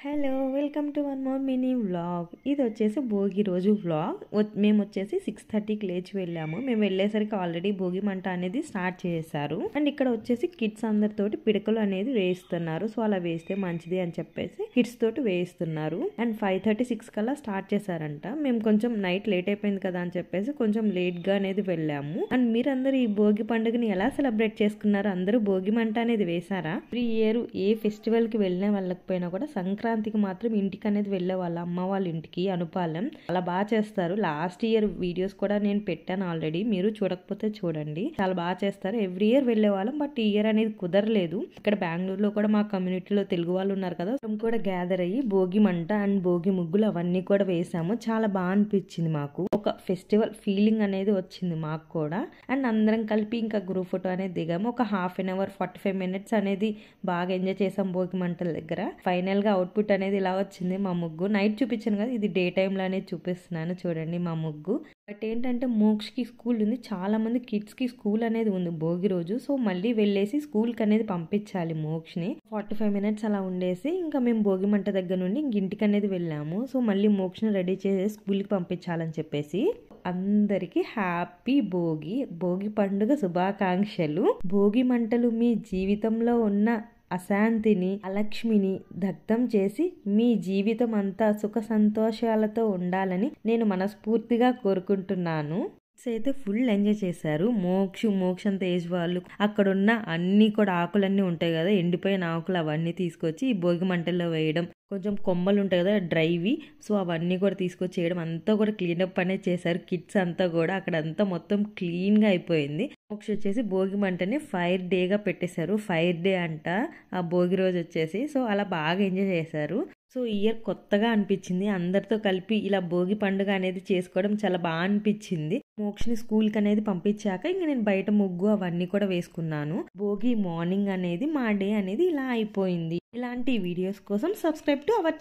Hello welcome to one more mini vlog. ఇది వచ్చేసి భోగి రోజు వ్లాగ్. మేము వచ్చేసి 6:30కి లేచి వెళ్ళాము. మేము వెళ్ళేసరికి ఆల్రెడీ భోగి మంట అనేది స్టార్ట్ చేశారు. అండ్ ఇక్కడ వచ్చేసి కిడ్స్ అందరితోటి పిడకలు అనేది వేయిస్తున్నారు. సో అలా వేస్తే మంచిది అని చెప్పేసి కిడ్స్ తోటి వేయిస్తున్నారు. అండ్ 5:36 కల్లా స్టార్ట్ చేశారంట. మేము కొంచెం నైట్ లేట్ అయిపోయింది కదా అని చెప్పేసి కొంచెం లేట్ గా అనేది వెళ్ళాము. అండ్ మీరందరూ ఈ భోగి పండుగని ఎలా సెలబ్రేట్ చేసుకున్నారు? అందరూ భోగి మంట అనేది వేశారా? ఈ ఇయర్ ఏ ఫెస్టివల్ కి వెళ్ళిన వెళ్ళకపోయినా కూడా సంక్రాంతికి మాత్రం ఇంటికి అనేది వెళ్ళే వాళ్ళ అమ్మ వాళ్ళ ఇంటికి అనుపాలెం అలా బాగా చేస్తారు. లాస్ట్ ఇయర్ వీడియోస్ కూడా నేను పెట్టాను ఆల్రెడీ, మీరు చూడకపోతే చూడండి. చాలా బాగా చేస్తారు. ఎవ్రీ ఇయర్ వెళ్ళే వాళ్ళం, బట్ ఈ ఇయర్ అనేది కుదరలేదు. ఇక్కడ బెంగళూరులో కూడా మా కమ్యూనిటీలో తెలుగు వాళ్ళు ఉన్నారు కదా, మేము కూడా గ్యాదర్ అయ్యి భోగి మంట అండ్ భోగి ముగ్గులు అవన్నీ కూడా వేసాము. చాలా బాగా అనిపించింది. మాకు ఒక ఫెస్టివల్ ఫీలింగ్ అనేది వచ్చింది మాకు కూడా. అండ్ అందరం కలిపి ఇంకా గ్రూప్ ఫోటో అనేది దిగాము. ఒక హాఫ్ అన్ అవర్ 45 minutes అనేది బాగా ఎంజాయ్ చేసాం భోగి మంటల దగ్గర. ఫైనల్ గా అవుట్పుట్ అనేది ఇలా వచ్చింది. మా ముగ్గు నైట్ చూపించాను కదా, ఇది డే టైమ్ లో అనేది చూపిస్తున్నాను. చూడండి మా ముగ్గు. బట్ ఏంటంటే మోక్ష్ కి స్కూల్ ఉంది, చాలా మంది కిడ్స్ కి స్కూల్ అనేది ఉంది భోగి రోజు. సో మళ్ళీ వెళ్ళేసి స్కూల్ కి అనేది పంపించాలి మోక్ష్ ని. 45 minutes అలా ఉండేసి ఇంకా మేము భోగి మంట దగ్గర నుండి ఇంటికి అనేది వెళ్ళాము. సో మళ్ళీ మోక్ష్ ని రెడీ చేసి స్కూల్ కి పంపించాలని చెప్పేసి. అందరికి హ్యాపీ భోగి, భోగి పండుగ శుభాకాంక్షలు. భోగి మంటలు మీ జీవితంలో ఉన్న అశాంతిని, అలక్ష్మిని దగ్ధం చేసి మీ జీవితం అంతా సుఖ సంతోషాలతో ఉండాలని నేను మనస్ఫూర్తిగా కోరుకుంటున్నాను. అయితే ఫుల్ ఎంజాయ్ చేశారు. మోక్ష అంత ఏజ్ వాళ్ళు అక్కడున్న అన్ని కూడా ఆకులన్నీ ఉంటాయి కదా, ఎండిపోయిన ఆకులు అవన్నీ తీసుకొచ్చి ఈ భోగి మంటల్లో వేయడం. కొంచెం కొమ్మలు ఉంటాయి కదా డ్రైవి, సో అవన్నీ కూడా తీసుకొచ్చి చేయడం, అంతా కూడా క్లీనప్ అనేది చేశారు. కిడ్స్ అంతా కూడా అక్కడంతా మొత్తం క్లీన్ గా అయిపోయింది. మోక్ష వచ్చేసి భోగి మంటని ఫైర్ డేగా పెట్టేశారు. ఫైర్ డే అంట ఆ భోగి రోజు వచ్చేసి. సో అలా బాగా ఎంజాయ్ చేశారు. సో ఈ ఇయర్ కొత్తగా అనిపించింది. అందరితో కలిపి ఇలా భోగి పండుగ అనేది చేసుకోవడం చాలా బాగా అనిపించింది. మోక్షని స్కూల్ కి అనేది పంపించాక ఇంకా నేను బయట ముగ్గు అవన్నీ కూడా వేసుకున్నాను. భోగి మార్నింగ్ అనేది మా డే అనేది ఇలా అయిపోయింది. ఇలాంటి వీడియోస్ కోసం సబ్స్క్రైబ్ టు అవర్